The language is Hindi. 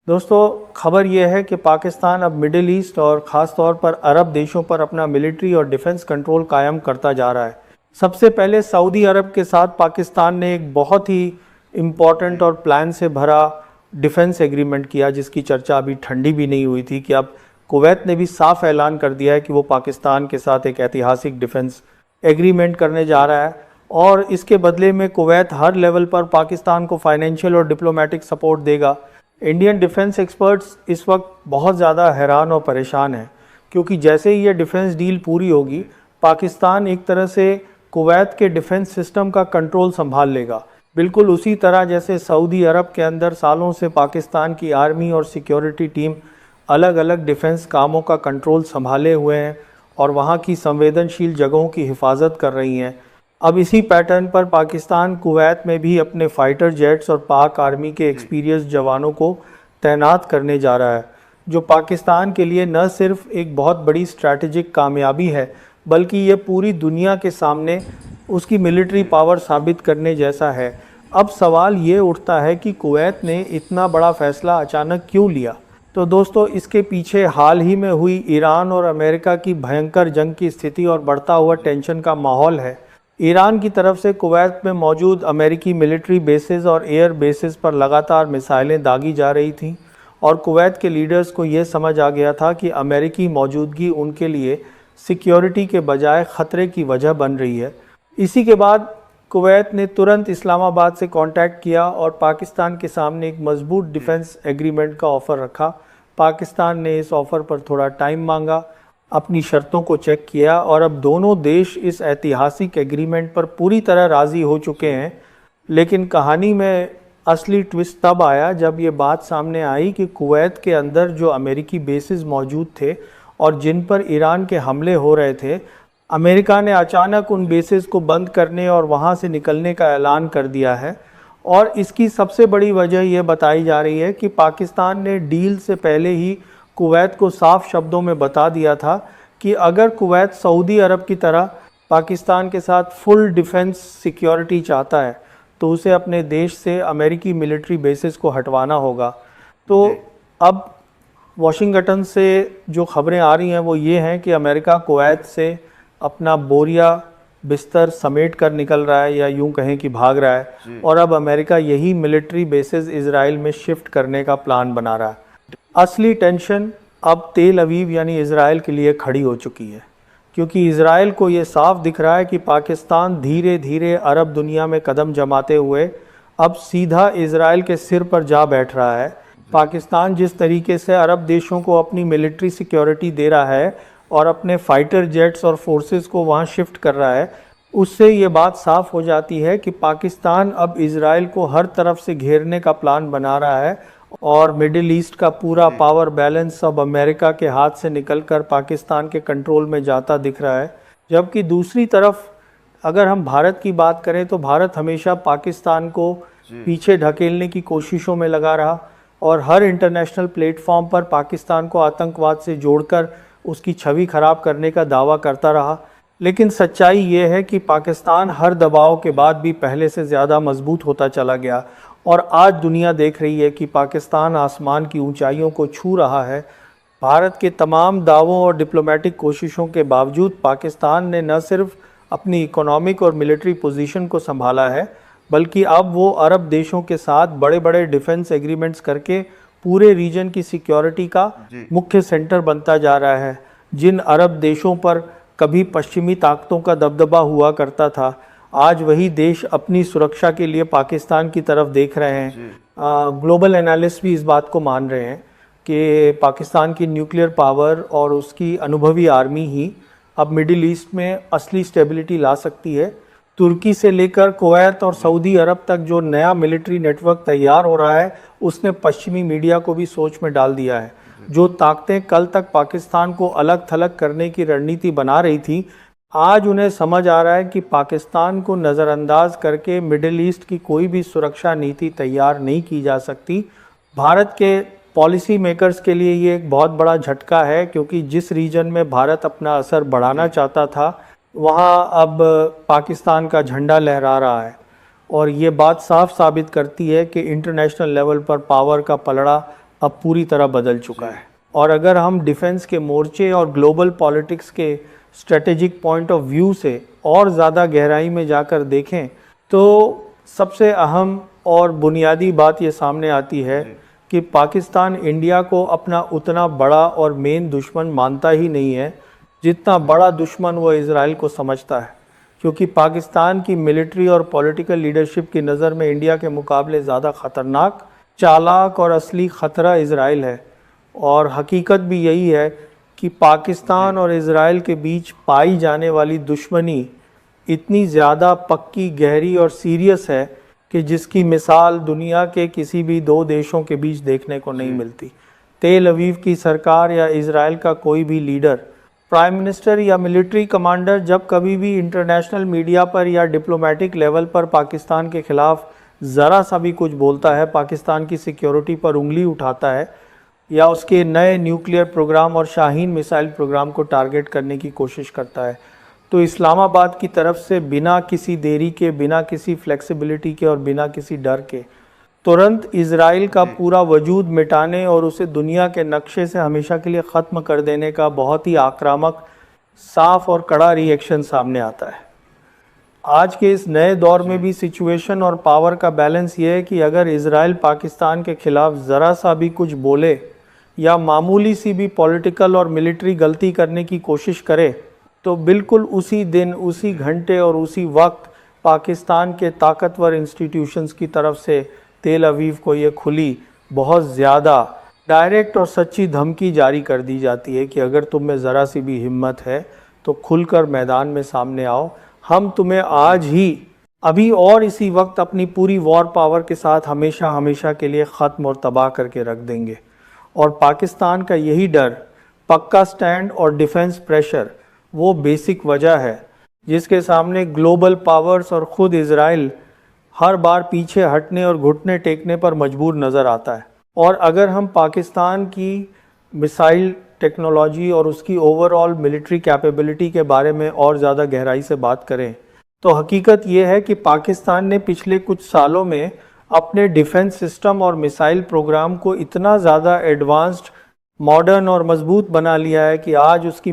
दोस्तों, खबर यह है कि पाकिस्तान अब मिडिल ईस्ट और ख़ास तौर पर अरब देशों पर अपना मिलिट्री और डिफेंस कंट्रोल कायम करता जा रहा है। सबसे पहले सऊदी अरब के साथ पाकिस्तान ने एक बहुत ही इम्पॉर्टेंट और प्लान से भरा डिफेंस एग्रीमेंट किया, जिसकी चर्चा अभी ठंडी भी नहीं हुई थी कि अब कुवैत ने भी साफ ऐलान कर दिया है कि वो पाकिस्तान के साथ एक ऐतिहासिक डिफेंस एग्रीमेंट करने जा रहा है और इसके बदले में कुवैत हर लेवल पर पाकिस्तान को फाइनेंशियल और डिप्लोमेटिक सपोर्ट देगा। इंडियन डिफेंस एक्सपर्ट्स इस वक्त बहुत ज़्यादा हैरान और परेशान हैं, क्योंकि जैसे ही ये डिफेंस डील पूरी होगी, पाकिस्तान एक तरह से कुवैत के डिफेंस सिस्टम का कंट्रोल संभाल लेगा, बिल्कुल उसी तरह जैसे सऊदी अरब के अंदर सालों से पाकिस्तान की आर्मी और सिक्योरिटी टीम अलग अलग डिफेंस कामों का कंट्रोल संभाले हुए हैं और वहाँ की संवेदनशील जगहों की हिफाजत कर रही हैं। अब इसी पैटर्न पर पाकिस्तान कुवैत में भी अपने फाइटर जेट्स और पाक आर्मी के एक्सपीरियंस जवानों को तैनात करने जा रहा है, जो पाकिस्तान के लिए न सिर्फ एक बहुत बड़ी स्ट्रैटेजिक कामयाबी है, बल्कि ये पूरी दुनिया के सामने उसकी मिलिट्री पावर साबित करने जैसा है। अब सवाल ये उठता है कि कुवैत ने इतना बड़ा फैसला अचानक क्यों लिया। तो दोस्तों, इसके पीछे हाल ही में हुई ईरान और अमेरिका की भयंकर जंग की स्थिति और बढ़ता हुआ टेंशन का माहौल है। ईरान की तरफ से कुवैत में मौजूद अमेरिकी मिलिट्री बेसेस और एयर बेसेस पर लगातार मिसाइलें दागी जा रही थीं और कुवैत के लीडर्स को ये समझ आ गया था कि अमेरिकी मौजूदगी उनके लिए सिक्योरिटी के बजाय ख़तरे की वजह बन रही है। इसी के बाद कुवैत ने तुरंत इस्लामाबाद से कांटेक्ट किया और पाकिस्तान के सामने एक मजबूत डिफेंस एग्रीमेंट का ऑफ़र रखा। पाकिस्तान ने इस ऑफ़र पर थोड़ा टाइम मांगा, अपनी शर्तों को चेक किया और अब दोनों देश इस ऐतिहासिक एग्रीमेंट पर पूरी तरह राज़ी हो चुके हैं। लेकिन कहानी में असली ट्विस्ट तब आया जब ये बात सामने आई कि कुवैत के अंदर जो अमेरिकी बेसिस मौजूद थे और जिन पर ईरान के हमले हो रहे थे, अमेरिका ने अचानक उन बेसिस को बंद करने और वहाँ से निकलने का ऐलान कर दिया है। और इसकी सबसे बड़ी वजह यह बताई जा रही है कि पाकिस्तान ने डील से पहले ही कुवैत को साफ शब्दों में बता दिया था कि अगर कुवैत सऊदी अरब की तरह पाकिस्तान के साथ फुल डिफेंस सिक्योरिटी चाहता है तो उसे अपने देश से अमेरिकी मिलिट्री बेसिस को हटवाना होगा। तो अब वॉशिंगटन से जो खबरें आ रही हैं वो ये हैं कि अमेरिका कुवैत से अपना बोरिया बिस्तर समेट कर निकल रहा है, या यूं कहें कि भाग रहा है, और अब अमेरिका यही मिलिट्री बेसिस इजराइल में शिफ्ट करने का प्लान बना रहा है। असली टेंशन अब तेल अवीव यानी इजराइल के लिए खड़ी हो चुकी है, क्योंकि इजराइल को ये साफ दिख रहा है कि पाकिस्तान धीरे धीरे अरब दुनिया में कदम जमाते हुए अब सीधा इजराइल के सिर पर जा बैठ रहा है। पाकिस्तान जिस तरीके से अरब देशों को अपनी मिलिट्री सिक्योरिटी दे रहा है और अपने फाइटर जेट्स और फोर्सेस को वहाँ शिफ्ट कर रहा है, उससे ये बात साफ हो जाती है कि पाकिस्तान अब इजराइल को हर तरफ से घेरने का प्लान बना रहा है और मिडिल ईस्ट का पूरा पावर बैलेंस अब अमेरिका के हाथ से निकलकर पाकिस्तान के कंट्रोल में जाता दिख रहा है। जबकि दूसरी तरफ अगर हम भारत की बात करें तो भारत हमेशा पाकिस्तान को पीछे ढकेलने की कोशिशों में लगा रहा और हर इंटरनेशनल प्लेटफॉर्म पर पाकिस्तान को आतंकवाद से जोड़कर उसकी छवि खराब करने का दावा करता रहा। लेकिन सच्चाई ये है कि पाकिस्तान हर दबाव के बाद भी पहले से ज़्यादा मजबूत होता चला गया और आज दुनिया देख रही है कि पाकिस्तान आसमान की ऊंचाइयों को छू रहा है। भारत के तमाम दावों और डिप्लोमेटिक कोशिशों के बावजूद पाकिस्तान ने न सिर्फ अपनी इकोनॉमिक और मिलिट्री पोजीशन को संभाला है, बल्कि अब वो अरब देशों के साथ बड़े बड़े डिफेंस एग्रीमेंट्स करके पूरे रीजन की सिक्योरिटी का मुख्य सेंटर बनता जा रहा है। जिन अरब देशों पर कभी पश्चिमी ताकतों का दबदबा हुआ करता था, आज वही देश अपनी सुरक्षा के लिए पाकिस्तान की तरफ देख रहे हैं। ग्लोबल एनालिस्ट भी इस बात को मान रहे हैं कि पाकिस्तान की न्यूक्लियर पावर और उसकी अनुभवी आर्मी ही अब मिडिल ईस्ट में असली स्टेबिलिटी ला सकती है। तुर्की से लेकर कुवैत और सऊदी अरब तक जो नया मिलिट्री नेटवर्क तैयार हो रहा है, उसने पश्चिमी मीडिया को भी सोच में डाल दिया है। जो ताकतें कल तक पाकिस्तान को अलग थलग करने की रणनीति बना रही थी, आज उन्हें समझ आ रहा है कि पाकिस्तान को नज़रअंदाज करके मिडिल ईस्ट की कोई भी सुरक्षा नीति तैयार नहीं की जा सकती। भारत के पॉलिसी मेकर्स के लिए ये एक बहुत बड़ा झटका है, क्योंकि जिस रीजन में भारत अपना असर बढ़ाना चाहता था वहाँ अब पाकिस्तान का झंडा लहरा रहा है और ये बात साफ साबित करती है कि इंटरनेशनल लेवल पर पावर का पलड़ा अब पूरी तरह बदल चुका है। और अगर हम डिफेंस के मोर्चे और ग्लोबल पॉलिटिक्स के स्ट्रेटेजिक पॉइंट ऑफ व्यू से और ज़्यादा गहराई में जाकर देखें तो सबसे अहम और बुनियादी बात ये सामने आती है कि पाकिस्तान इंडिया को अपना उतना बड़ा और मेन दुश्मन मानता ही नहीं है जितना बड़ा दुश्मन वो इज़राइल को समझता है, क्योंकि पाकिस्तान की मिलिट्री और पॉलिटिकल लीडरशिप की नज़र में इंडिया के मुकाबले ज़्यादा ख़तरनाक, चालाक और असली ख़तरा इज़राइल है। और हकीकत भी यही है कि पाकिस्तान और इज़राइल के बीच पाई जाने वाली दुश्मनी इतनी ज़्यादा पक्की, गहरी और सीरियस है कि जिसकी मिसाल दुनिया के किसी भी दो देशों के बीच देखने को नहीं मिलती। तेल अवीव की सरकार या इज़राइल का कोई भी लीडर, प्राइम मिनिस्टर या मिलिट्री कमांडर जब कभी भी इंटरनेशनल मीडिया पर या डिप्लोमेटिक लेवल पर पाकिस्तान के ख़िलाफ़ ज़रा सा भी कुछ बोलता है, पाकिस्तान की सिक्योरिटी पर उंगली उठाता है या उसके नए न्यूक्लियर प्रोग्राम और शाहीन मिसाइल प्रोग्राम को टारगेट करने की कोशिश करता है, तो इस्लामाबाद की तरफ से बिना किसी देरी के, बिना किसी फ्लेक्सिबिलिटी के और बिना किसी डर के तुरंत इज़राइल का पूरा वजूद मिटाने और उसे दुनिया के नक्शे से हमेशा के लिए ख़त्म कर देने का बहुत ही आक्रामक, साफ और कड़ा रिएक्शन सामने आता है। आज के इस नए दौर में भी सिचुएशन और पावर का बैलेंस ये है कि अगर इज़राइल पाकिस्तान के ख़िलाफ़ ज़रा सा भी कुछ बोले या मामूली सी भी पॉलिटिकल और मिलिट्री गलती करने की कोशिश करे तो बिल्कुल उसी दिन, उसी घंटे और उसी वक्त पाकिस्तान के ताकतवर इंस्टीट्यूशंस की तरफ से तेल अवीव को ये खुली, बहुत ज़्यादा डायरेक्ट और सच्ची धमकी जारी कर दी जाती है कि अगर तुम में ज़रा सी भी हिम्मत है तो खुलकर मैदान में सामने आओ, हम तुम्हें आज ही, अभी और इसी वक्त अपनी पूरी वॉर पावर के साथ हमेशा हमेशा के लिए ख़त्म और तबाह करके रख देंगे। और पाकिस्तान का यही डर, पक्का स्टैंड और डिफेंस प्रेशर वो बेसिक वजह है जिसके सामने ग्लोबल पावर्स और ख़ुद इज़राइल हर बार पीछे हटने और घुटने टेकने पर मजबूर नज़र आता है। और अगर हम पाकिस्तान की मिसाइल टेक्नोलॉजी और उसकी ओवरऑल मिलिट्री कैपेबिलिटी के बारे में और ज़्यादा गहराई से बात करें तो हकीकत ये है कि पाकिस्तान ने पिछले कुछ सालों में अपने डिफेंस सिस्टम और मिसाइल प्रोग्राम को इतना ज़्यादा एडवांस्ड, मॉडर्न और मजबूत बना लिया है कि आज उसकी